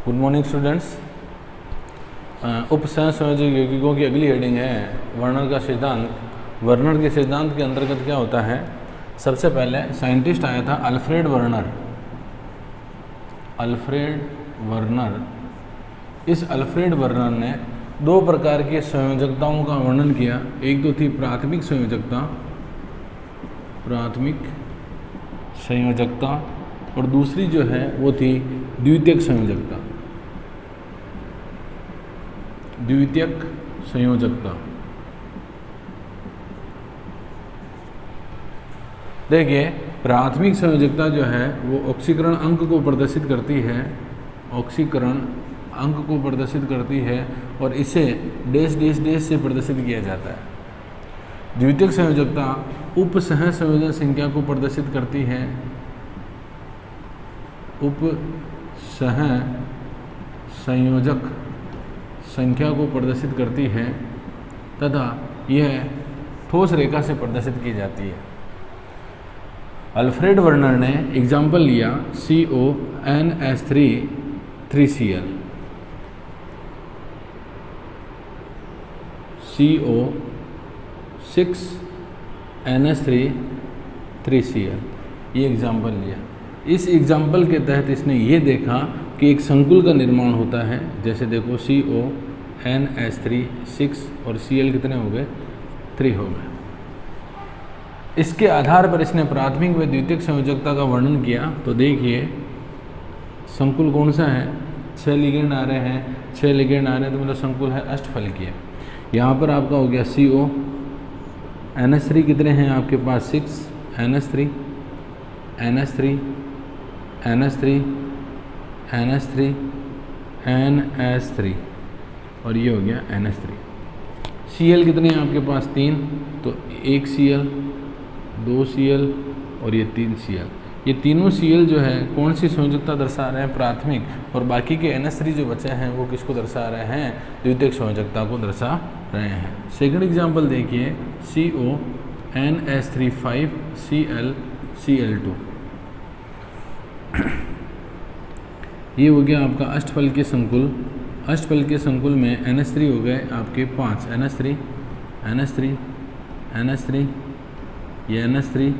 Good morning students. उपसहसंयोजक यौगिकों की अगली हेडिंग है वर्नर का सिद्धांत। वर्नर के सिद्धांत के अंतर्गत क्या होता है, सबसे पहले साइंटिस्ट आया था अल्फ्रेड वर्नर। इस अल्फ्रेड वर्नर ने दो प्रकार की संयोजकताओं का वर्णन किया। एक तो थी प्राथमिक संयोजकता और दूसरी जो है वो थी द्वितीयक संयोजकता। देखिए, प्राथमिक संयोजकता जो है वो ऑक्सीकरण अंक को प्रदर्शित करती है और इसे डैश डैश डैश से प्रदर्शित किया जाता है। द्वितीयक संयोजकता उपसह संयोजन संख्या को प्रदर्शित करती है। उपसह संयोजक संख्या को प्रदर्शित करती है तथा यह ठोस रेखा से प्रदर्शित की जाती है। अल्फ्रेड वर्नर ने एग्जाम्पल लिया CONH3 3Cl, CO6NH3 3Cl, ये एग्जाम्पल लिया। इस एग्जाम्पल के तहत इसने ये देखा कि एक संकुल का निर्माण होता है। जैसे देखो CONH3 6 और Cl कितने हो गए, 3 हो गए। इसके आधार पर इसने प्राथमिक व द्वितीयक संयोजकता का वर्णन किया। तो देखिए संकुल कौन सा है, 6 लिगेंड आ रहे हैं, 6 लिगेंड आ रहे हैं तो मतलब संकुल है अष्टफलकीय। यहाँ पर आपका हो गया CONH3 कितने हैं आपके पास, 6 NH3 NH3 NH3 NH3 NH3 और ये हो गया NH3। Cl कितने हैं आपके पास, 3, तो 1 Cl 2 Cl और ये 3 Cl। ये तीनों Cl जो है कौन सी संयोजकता दर्शा रहे हैं, प्राथमिक, और बाकी के NH3 जो बचे हैं वो किसको दर्शा रहे हैं, द्वितीयक संयोजकता को दर्शा रहे हैं। सेकंड एग्जांपल देखिए CONH3 5 Cl2, ये हो गया आपका अष्टफलकीय संकुल। अष्टफलकीय संकुल में NH3 हो गए आपके 5, NH3 ये NH3।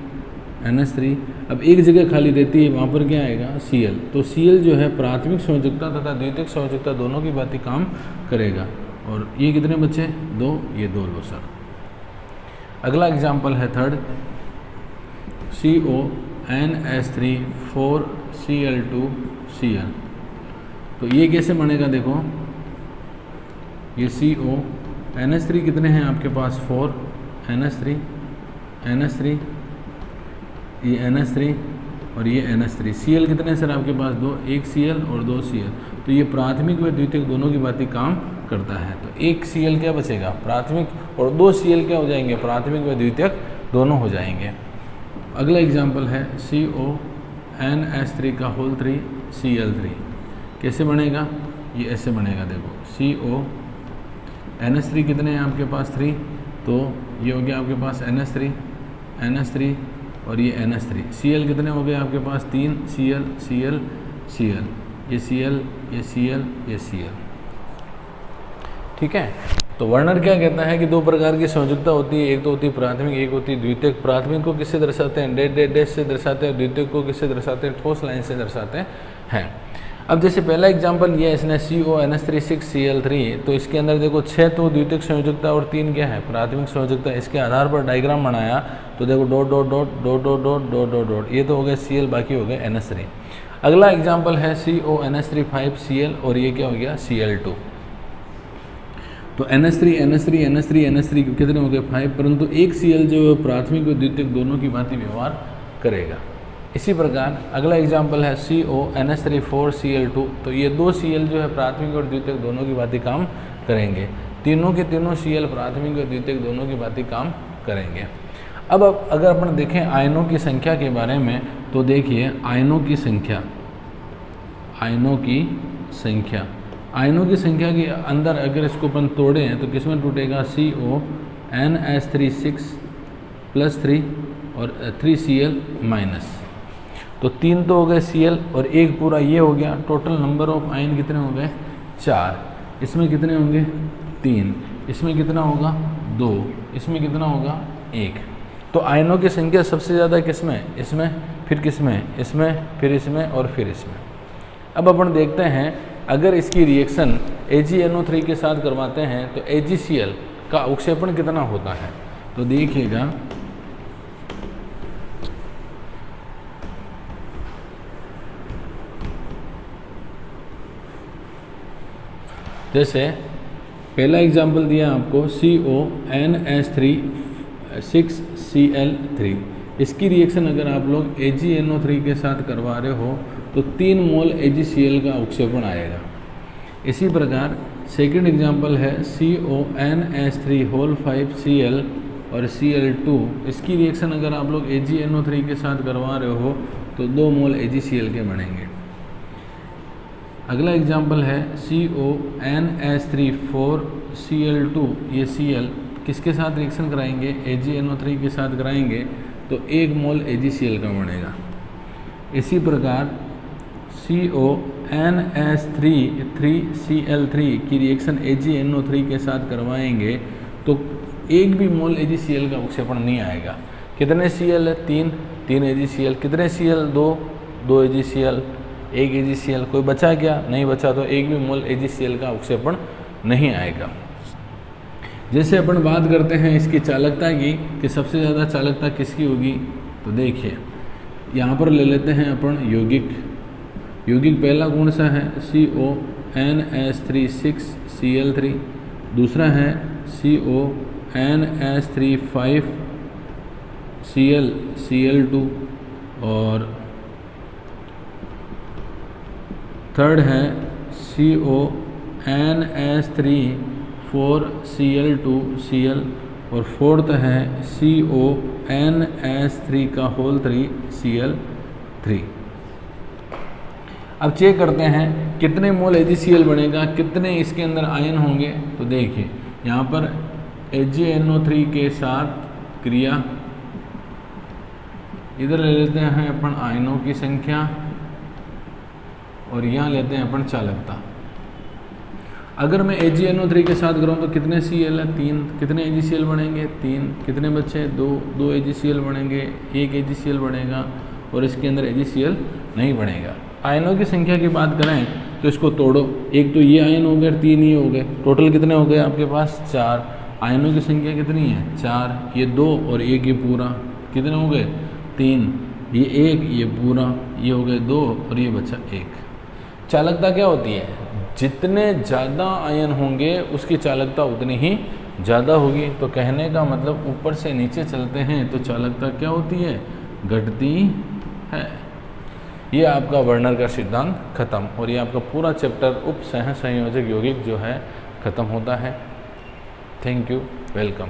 अब एक जगह खाली रहती है, वहाँ पर क्या आएगा, Cl। तो Cl जो है प्राथमिक संयोजकता तथा द्वितीयक संयोजकता दोनों की बात काम करेगा। और ये कितने बचे, 2, ये 2 लो सर। अगला एग्जाम्पल है थर्ड CONH3 4 Cl2 Cl। तो ये कैसे बनेगा, देखो ये CONH3 कितने हैं आपके पास, 4 NH3 ये NH3 और ये NH3। Cl कितने हैं सर आपके पास, 2, 1 Cl और 2 Cl। तो ये प्राथमिक व द्वितीयक दोनों की बात काम करता है। तो 1 Cl क्या बचेगा, प्राथमिक, और 2 Cl क्या हो जाएंगे, प्राथमिक व द्वितीयक दोनों हो जाएंगे। अगला एग्जाम्पल है CONH3 का होल 3 Cl3। कैसे बनेगा, ये ऐसे बनेगा। देखो CONH3 कितने हैं आपके पास, 3, तो ये हो गया आपके पास NH3 और ये NH3। Cl कितने हो गए आपके पास, 3 Cl ये Cl ये Cl। ठीक है। तो वर्नर क्या कहता है कि दो प्रकार की संयोजकता होती है, एक तो होती है प्राथमिक, एक होती है द्वितीयक। प्राथमिक को किससे दर्शाते हैं, डैश से दर्शाते हैं। द्वितीयक को किससे दर्शाते हैं, ठोस लाइन से दर्शाते हैं। अब जैसे पहला एग्जांपल लिया इसने CONH3 6 Cl3, तो इसके अंदर देखो 6 तो द्वितीयक संयोजकता और 3 क्या है, प्राथमिक संयोजकता। इसके आधार पर डायग्राम बनाया तो देखो dot dot dot dot dot dot dot dot dot, ये तो हो गए Cl, बाकी हो गए NH3। अगला एग्जाम्पल है CONH3 5 Cl और ये क्या हो गया, Cl2। तो NH3 कितने हो गए, 5, परंतु एक Cl जो प्राथमिक और द्वितीयक दोनों की भांति व्यवहार करेगा। इसी प्रकार अगला एग्जाम्पल है CONH3 4 Cl2, तो ये 2 Cl जो है प्राथमिक और द्वितीयक दोनों की भांति काम करेंगे। तीनों के तीनों Cl प्राथमिक और द्वितीयक दोनों की भांति काम करेंगे। अब अगर अपन देखें आयनों की संख्या के बारे में, तो देखिए आयनों की संख्या के अंदर अगर इसको अपन तोड़ें तो किसमें टूटेगा, CONH3 6 + 3 और 3 Cl-। तो 3 तो हो गए Cl और एक पूरा ये हो गया। टोटल नंबर ऑफ आयन कितने हो गए? 4। इसमें कितने होंगे? 3। इसमें कितना होगा? 2। इसमें कितना होगा? 1। तो आयनों की संख्या सबसे ज़्यादा किसमें? इसमें, फिर किसमें? इसमें, फिर इसमें और फिर इसमें। अब अपन देखते हैं अगर इसकी रिएक्शन AgNO3 के साथ करवाते हैं तो AgCl का अवक्षेपण कितना होता है। तो देखिएगा, जैसे पहला एग्जाम्पल दिया आपको CONH3 6Cl3। इसकी रिएक्शन अगर आप लोग AgNO3 के साथ करवा रहे हो तो 3 मोल AgCl का अवक्षेपण आएगा। इसी प्रकार सेकंड एग्जाम्पल है CONH3 होल 5Cl और Cl2। इसकी रिएक्शन अगर आप लोग AgNO3 के साथ करवा रहे हो तो 2 मोल AgCl के बनेंगे। अगला एग्जाम्पल है CONH3 4Cl2। ये Cl किसके साथ रिएक्शन कराएंगे? AgNO3 के साथ कराएंगे तो 1 मोल AgCl का बनेगा। इसी प्रकार CONH3 3Cl3 की रिएक्शन AgNO3 के साथ करवाएंगे तो 1 भी मोल AgCl का अवक्षेपण नहीं आएगा। कितने Cl है? 3 AgCl। कितने Cl? 2 AgCl, 1 AgCl। कोई बचा क्या? नहीं बचा, तो 1 भी मोल AgCl का अवक्षेपण नहीं आएगा। जैसे अपन बात करते हैं इसकी चालकता की कि सबसे ज़्यादा चालकता किसकी होगी, तो देखिए यहाँ पर ले लेते हैं अपन यौगिक। यौगिक पहला कौन सा है? CONH3 6Cl3। दूसरा है CONH3 5Cl2 और थर्ड है CONH3 4Cl2Cl और फोर्थ है CONH3 का होल 3Cl3। अब चेक करते हैं कितने मोल AgCl बनेगा, कितने इसके अंदर आयन होंगे। तो देखिए यहाँ पर AgNO3 के साथ क्रिया, इधर ले लेते हैं अपन आयनों की संख्या और यहाँ लेते हैं अपन चालकता। अगर मैं AgNO3 के साथ करूँ तो कितने Cl है? 3। कितने AgCl बनेंगे? 3। कितने बचे? 2 AgCl बनेंगे, 1 AgCl बनेगा और इसके अंदर AgCl नहीं बनेगा। आयनों की संख्या की बात करें तो इसको तोड़ो, एक तो ये आयन हो गए, 3 ये हो गए, टोटल कितने हो गए आपके पास? 4। आयनों की संख्या कितनी है? 4। ये 2 और 1 ये पूरा, कितने हो गए? 3। ये 1 ये पूरा, ये हो गए 2 और ये बचा 1। चालकता क्या होती है? जितने ज़्यादा आयन होंगे उसकी चालकता उतनी ही ज़्यादा होगी। तो कहने का मतलब ऊपर से नीचे चलते हैं तो चालकता क्या होती है? घटती है। ये आपका वर्नर का सिद्धांत खत्म और ये आपका पूरा चैप्टर उप सहसंयोजक यौगिक जो है खत्म होता है। Thank you, welcome.